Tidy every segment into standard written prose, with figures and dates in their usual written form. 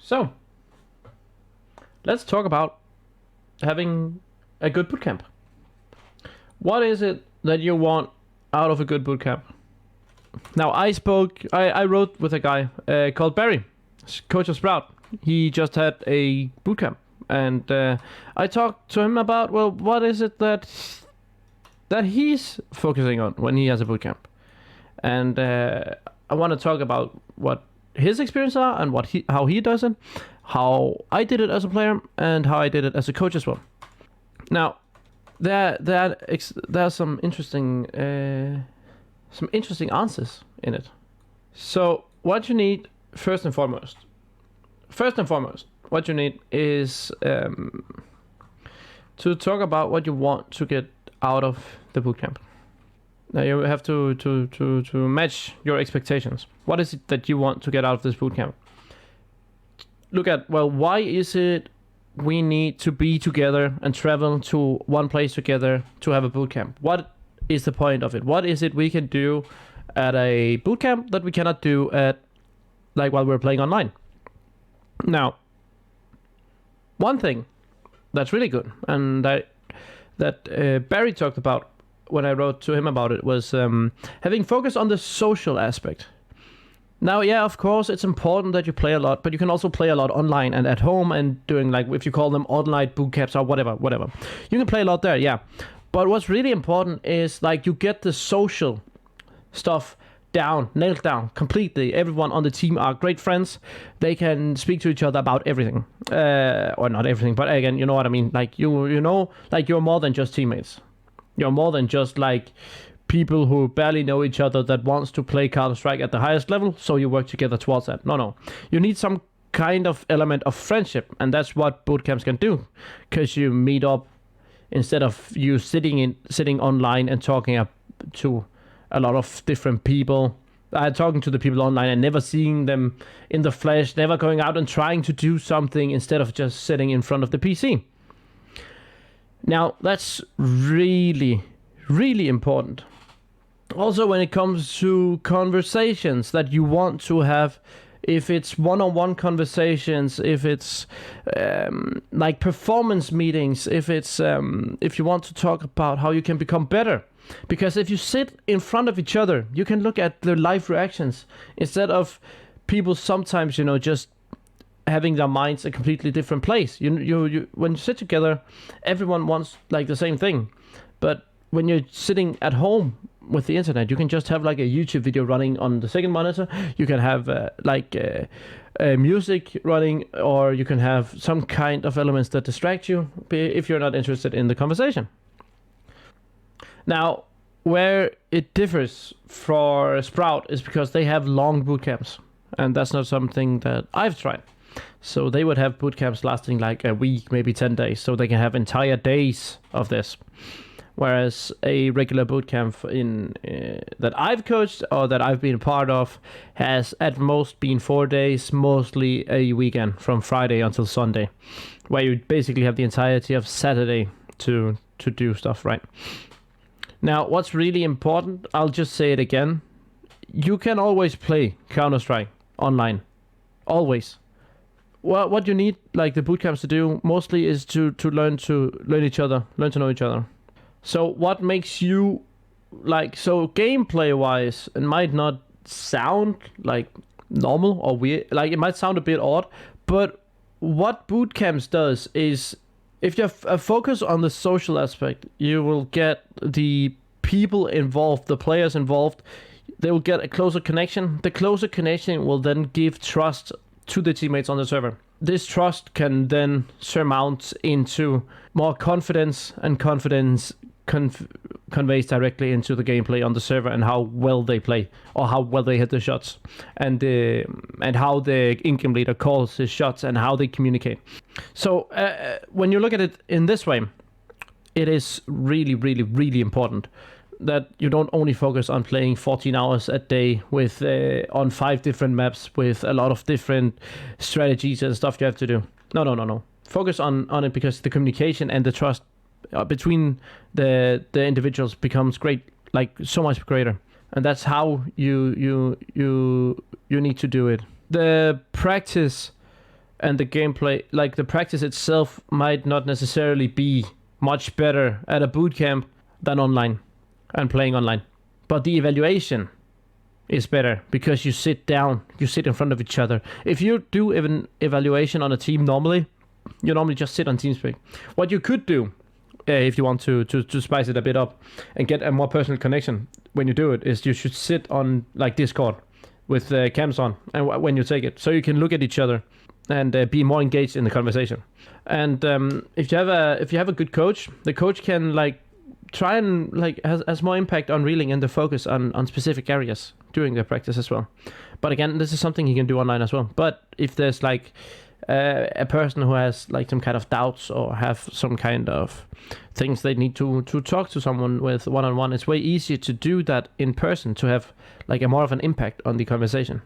So, let's talk about having a good bootcamp. What is it that you want out of a good bootcamp? Now, I wrote with a guy called Barry, coach of Sprout. He just had a bootcamp, and I talked to him about, well, what is it that he's focusing on when he has a bootcamp, and I want to talk about what his experiences are and how he does it, how I did it as a player, and how I did it as a coach as well. Now, there are some interesting answers in it. So what you need first and foremost, what you need is to talk about what you want to get out of the bootcamp. Now you have to match your expectations. What is it that you want to get out of this bootcamp? Look at, well, why is it we need to be together and travel to one place together to have a bootcamp? What is the point of it? What is it we can do at a bootcamp that we cannot do at, like, while we're playing online? Now, one thing that's really good, and that Barry talked about when I wrote to him about it, was having focus on the social aspect. Now, yeah, of course, it's important that you play a lot, but you can also play a lot online and at home and doing, like, if you call them online bootcamps or whatever. You can play a lot there, yeah. But what's really important is, like, you get the social stuff down, nailed down completely. Everyone on the team are great friends. They can speak to each other about everything. Or not everything, but again, you know what I mean. Like, you know, like, you're more than just teammates. You're more than just, like, people who barely know each other that wants to play Counter-Strike at the highest level, so you work together towards that. No. You need some kind of element of friendship, and that's what bootcamps can do, because you meet up instead of you sitting online and talking to a lot of different people. Talking to the people online and never seeing them in the flesh, never going out and trying to do something instead of just sitting in front of the PC. Now, that's really, really important. Also, when it comes to conversations that you want to have, if it's one-on-one conversations, if it's like performance meetings, if you want to talk about how you can become better. Because if you sit in front of each other, you can look at the live reactions instead of people sometimes, you know, just having their minds a completely different place. You when you sit together, everyone wants, like, the same thing. But when you're sitting at home with the internet, you can just have, like, a YouTube video running on the second monitor. You can have music running, or you can have some kind of elements that distract you if you're not interested in the conversation. Now, where it differs for Sprout is because they have long bootcamps, and that's not something that I've tried. So they would have bootcamps lasting like a week, maybe 10 days, so they can have entire days of this. Whereas a regular bootcamp that I've coached or that I've been a part of has at most been 4 days, mostly a weekend from Friday until Sunday, where you basically have the entirety of Saturday to do stuff, right? Now, what's really important, I'll just say it again, you can always play Counter-Strike online. Always. Well, what you need, like, the bootcamps to do mostly is to learn to know each other. So what makes you, like, so gameplay wise, it might not sound like normal or weird, like, it might sound a bit odd, but what bootcamps does is, if you focus on the social aspect, you will get the people involved, the players involved, they will get a closer connection. The closer connection will then give trust to the teammates on the server. This trust can then surmount into more confidence, and confidence conveys directly into the gameplay on the server and how well they play or how well they hit the shots, and how the in-game leader calls his shots and how they communicate. So when you look at it in this way, it is really, really, really important that you don't only focus on playing 14 hours a day with on 5 different maps with a lot of different strategies and stuff you have to do. No. Focus on it, because the communication and the trust between the individuals becomes great, like so much greater, and that's how you need to do it. The practice and the gameplay, like the practice itself, might not necessarily be much better at a bootcamp than online and playing online. But the evaluation is better because you sit down, you sit in front of each other. If you do an evaluation on a team normally, you normally just sit on TeamSpeak. What you could do, if you want to spice it a bit up and get a more personal connection when you do it, is you should sit on like Discord with cams on, and when you take it, so you can look at each other and be more engaged in the conversation. And if you have a good coach, the coach can like try and like has more impact on reeling in the focus on specific areas during the practice as well. But again, this is something you can do online as well. But if there's like a person who has like some kind of doubts or have some kind of things they need to talk to someone with one-on-one, it's way easier to do that in person, to have like a more of an impact on the conversation,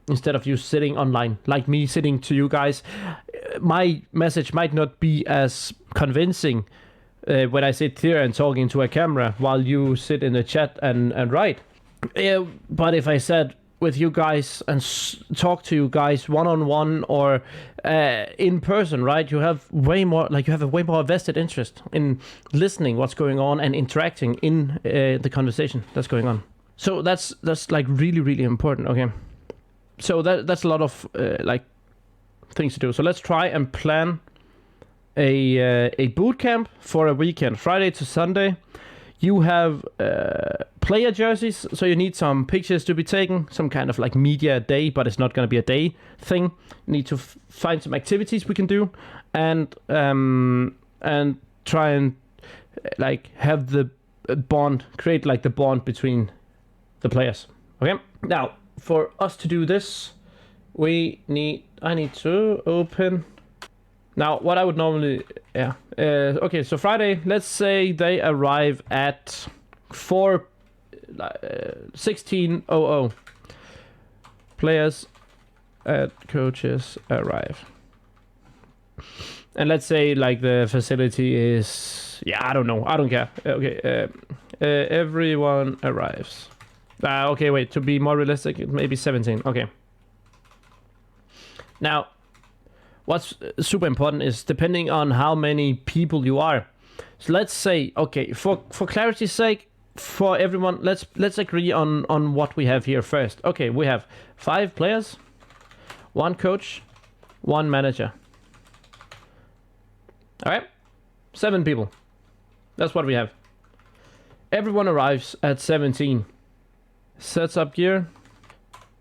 instead of you sitting online, like me sitting to you guys. My message might not be as convincing when I sit here and talking to a camera while you sit in the chat and write. But if I said with you guys and talk to you guys one-on-one or in person, right, you have way more, like you have a way more vested interest in listening what's going on and interacting in the conversation that's going on. So that's like really important. Okay, so that's a lot of like things to do. So let's try and plan a boot camp for a weekend, Friday to Sunday. You have player jerseys, so you need some pictures to be taken, some kind of like media day, but it's not going to be a day thing. You need to find some activities we can do, and try and like have the bond, create like the bond between the players. Okay. Now, for us to do this, I need to open. Now, what I would normally, okay, so Friday, let's say they arrive at 16:00. Players and coaches arrive. And let's say like the facility is, I don't know, I don't care. Okay, everyone arrives. Okay, wait, to be more realistic, maybe 17. Okay. Now, what's super important is depending on how many people you are. So let's say, okay, for clarity's sake, for everyone, let's agree on what we have here first. Okay, we have 5 players, 1 coach, 1 manager. All right, 7 people. That's what we have. Everyone arrives at 17. Sets up gear.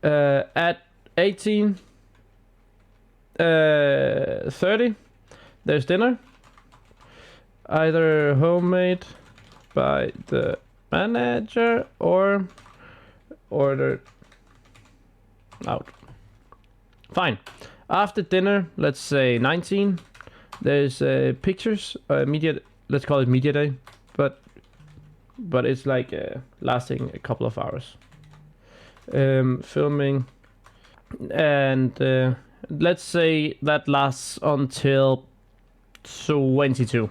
At 18:30, there's dinner, either homemade by the manager or ordered out. Fine. After dinner, let's say 19, there's pictures, media. Let's call it media day, but it's like lasting a couple of hours. Filming, and let's say that lasts until 22.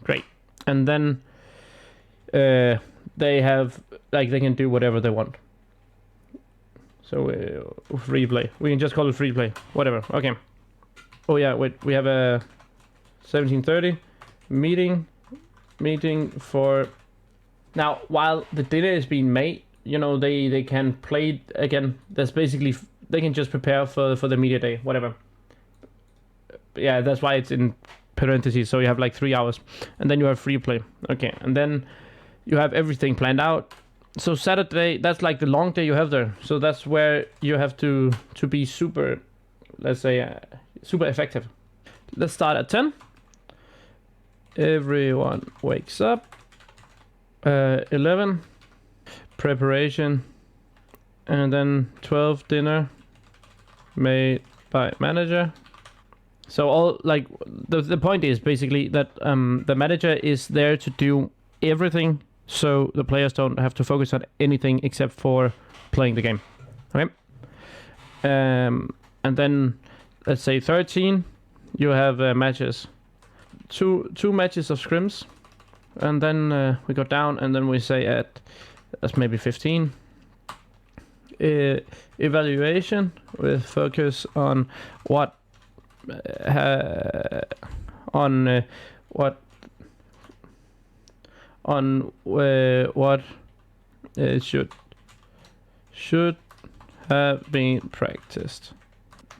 Great. And then they have, like, they can do whatever they want. So free play. We can just call it free play. Whatever. Okay. Oh yeah, wait. We have a 17:30 meeting for. Now, while the dinner is being made, you know, they can play again. That's basically, they can just prepare for the media day, whatever. Yeah, that's why it's in parentheses. So you have like 3 hours, and then you have free play. Okay, and then you have everything planned out. So Saturday, that's like the long day you have there. So that's where you have to be super, let's say, super effective. Let's start at 10. Everyone wakes up. 11, preparation, and then 12, dinner made by manager. So all, like, the point is basically that the manager is there to do everything, so the players don't have to focus on anything except for playing the game. Okay. And then let's say 13, you have matches, two matches of scrims, and then we go down, and then we say at that's maybe 15. evaluation with focus on what what should have been practiced.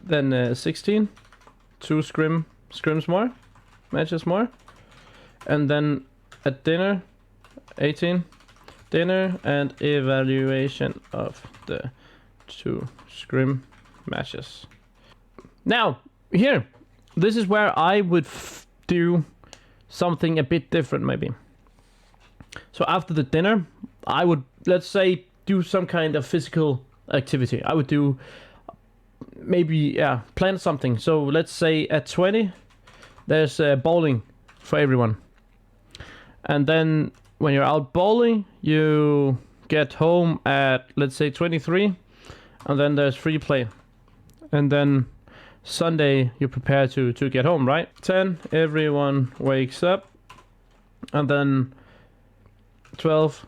Then 16, 2 scrims more, matches more, and then at dinner 18, dinner and evaluation of the 2 scrim matches. Now here, this is where I would do something a bit different maybe. So after the dinner, I would, let's say, do some kind of physical activity. I would do maybe, plan something. So let's say at 20, there's bowling for everyone. And then when you're out bowling, you get home at, let's say, 23. And then there's free play. And then Sunday, you prepare to get home, right? 10, everyone wakes up. And then 12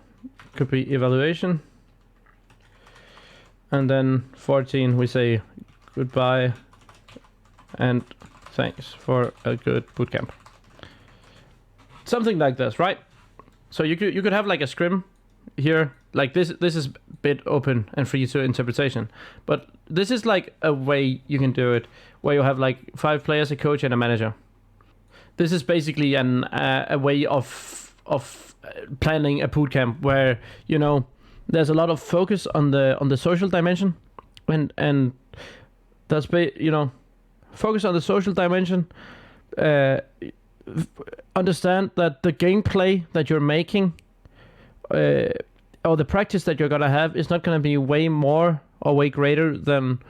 could be evaluation. And then 14, we say goodbye and thanks for a good bootcamp. Something like this, right? So you could have like a scrim here, like this is a bit open and free to interpretation, but this is like a way you can do it where you have like 5 players, a coach and a manager. This is basically a way of planning a bootcamp where, you know, there's a lot of focus on the social dimension, and that's focus on the social dimension. Understand that the gameplay that you're making, or the practice that you're gonna have, is not gonna be way more or way greater than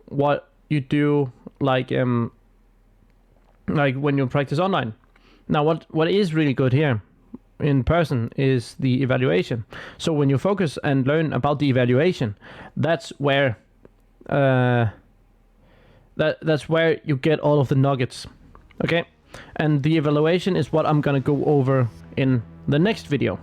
what you do like when you practice online. Now, what is really good here in person is the evaluation. So when you focus and learn about the evaluation, that's where that's where you get all of the nuggets. Okay, and the evaluation is what I'm gonna go over in the next video.